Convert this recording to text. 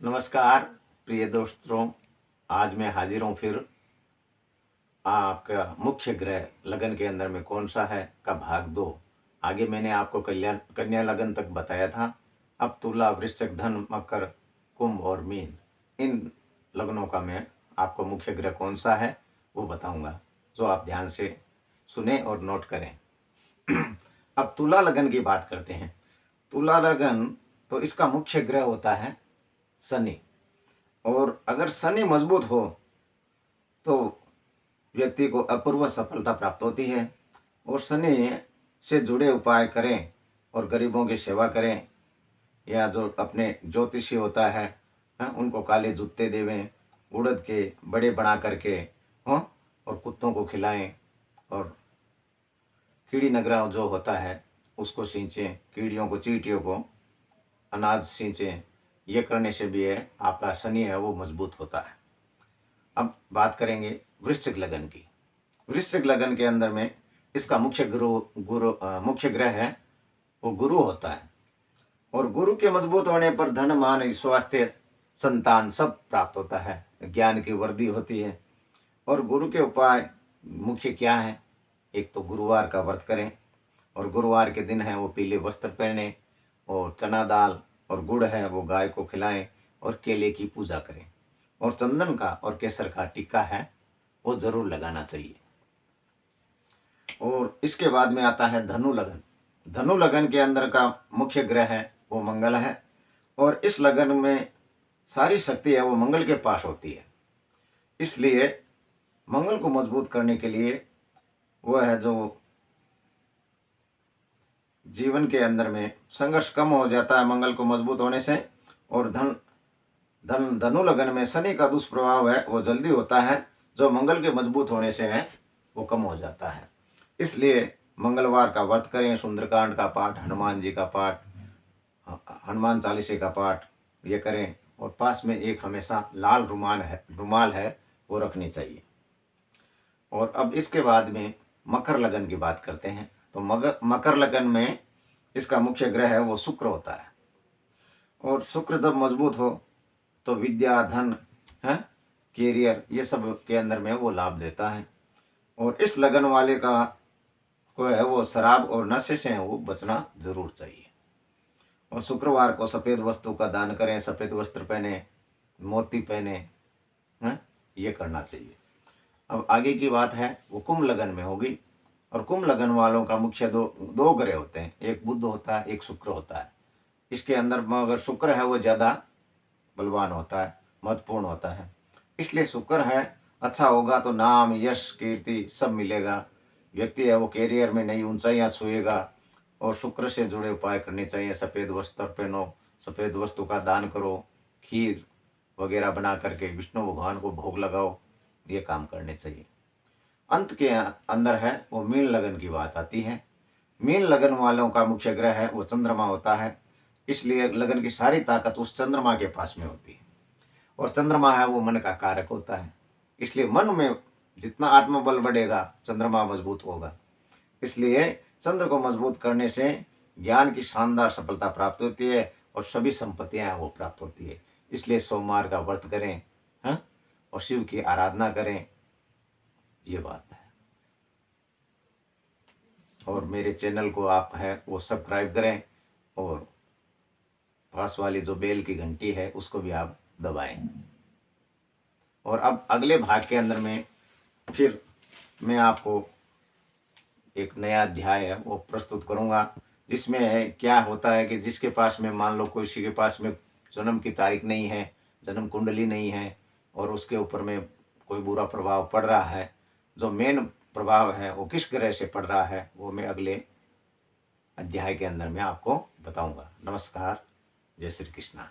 नमस्कार प्रिय दोस्तों, आज मैं हाजिर हूँ फिर। आपका मुख्य ग्रह लगन के अंदर में कौन सा है का भाग 2। आगे मैंने आपको कन्या लगन तक बताया था। अब तुला, वृश्चिक, धन, मकर, कुंभ और मीन, इन लगनों का मैं आपको मुख्य ग्रह कौन सा है वो बताऊंगा, जो आप ध्यान से सुने और नोट करें। अब तुला लगन की बात करते हैं। तुला लगन तो इसका मुख्य ग्रह होता है शनि, और अगर शनि मजबूत हो तो व्यक्ति को अपूर्व सफलता प्राप्त होती है। और शनि से जुड़े उपाय करें और गरीबों की सेवा करें, या जो अपने ज्योतिषी होता है उनको काले जूते देवें, उड़द के बड़े बना करके और कुत्तों को खिलाएं, और कीड़ी नगरा जो होता है उसको सींचें, कीड़ियों को, चींटियों को अनाज सींचें। ये करने से भी है आपका शनि है वो मजबूत होता है। अब बात करेंगे वृश्चिक लगन की। वृश्चिक लगन के अंदर में इसका मुख्य ग्रह है वो गुरु होता है, और गुरु के मजबूत होने पर धन, मान, स्वास्थ्य, संतान सब प्राप्त होता है, ज्ञान की वृद्धि होती है। और गुरु के उपाय मुख्य क्या है? एक तो गुरुवार का व्रत करें, और गुरुवार के दिन है वो पीले वस्त्र पहने, और चना दाल और गुड़ है वो गाय को खिलाएं, और केले की पूजा करें, और चंदन का और केसर का टीका है वो जरूर लगाना चाहिए। और इसके बाद में आता है धनु लगन। धनु लगन के अंदर का मुख्य ग्रह है वो मंगल है, और इस लगन में सारी शक्ति है वो मंगल के पास होती है। इसलिए मंगल को मजबूत करने के लिए वो है जो जीवन के अंदर में संघर्ष कम हो जाता है मंगल को मजबूत होने से। और धनु लगन में शनि का दुष्प्रभाव है वो जल्दी होता है, जो मंगल के मजबूत होने से है वो कम हो जाता है। इसलिए मंगलवार का व्रत करें, सुंदरकांड का पाठ, हनुमान जी का पाठ, हनुमान चालीसे का पाठ ये करें, और पास में एक हमेशा लाल रुमाल है वो रखनी चाहिए। और अब इसके बाद में मकर लगन की बात करते हैं। तो मकर लगन में इसका मुख्य ग्रह है वो शुक्र होता है, और शुक्र जब मजबूत हो तो विद्या, धन है, कैरियर, ये सब के अंदर में वो लाभ देता है। और इस लगन वाले का को है वो शराब और नशे से वो बचना जरूर चाहिए। और शुक्रवार को सफ़ेद वस्तु का दान करें, सफ़ेद वस्त्र पहने, मोती पहने, हैं, ये करना चाहिए। अब आगे की बात है वो कुंभ लगन में होगी। और कुंभ लगन वालों का मुख्य दो ग्रह होते हैं, एक बुध होता है, एक शुक्र होता है। इसके अंदर अगर शुक्र है वो ज़्यादा बलवान होता है, महत्वपूर्ण होता है। इसलिए शुक्र है अच्छा होगा तो नाम, यश, कीर्ति सब मिलेगा। व्यक्ति है वो कैरियर में नई ऊंचाइयां छुएगा। और शुक्र से जुड़े उपाय करने चाहिए। सफ़ेद वस्त्र पहनो, सफ़ेद वस्तु का दान करो, खीर वगैरह बना करके विष्णु भगवान को भोग लगाओ, ये काम करने चाहिए। अंत के अंदर है वो मीन लगन की बात आती है। मीन लगन वालों का मुख्य ग्रह है वो चंद्रमा होता है। इसलिए लगन की सारी ताकत उस चंद्रमा के पास में होती है, और चंद्रमा है वो मन का कारक होता है। इसलिए मन में जितना आत्मबल बढ़ेगा चंद्रमा मजबूत होगा। इसलिए चंद्र को मजबूत करने से ज्ञान की शानदार सफलता प्राप्त होती है, और सभी संपत्तियां वो प्राप्त होती है। इसलिए सोमवार का व्रत करें, हाँ, और शिव की आराधना करें, ये बात है। और मेरे चैनल को आप है वो सब्सक्राइब करें, और पास वाली जो बेल की घंटी है उसको भी आप दबाएं। और अब अगले भाग के अंदर में फिर मैं आपको एक नया अध्याय है वो प्रस्तुत करूंगा, जिसमें है क्या होता है कि जिसके पास में मान लो किसी के पास में जन्म की तारीख नहीं है, जन्म कुंडली नहीं है, और उसके ऊपर में कोई बुरा प्रभाव पड़ रहा है, जो मेन प्रभाव है वो किस ग्रह से पड़ रहा है वो मैं अगले अध्याय के अंदर में आपको बताऊंगा। नमस्कार, जय श्री कृष्णा।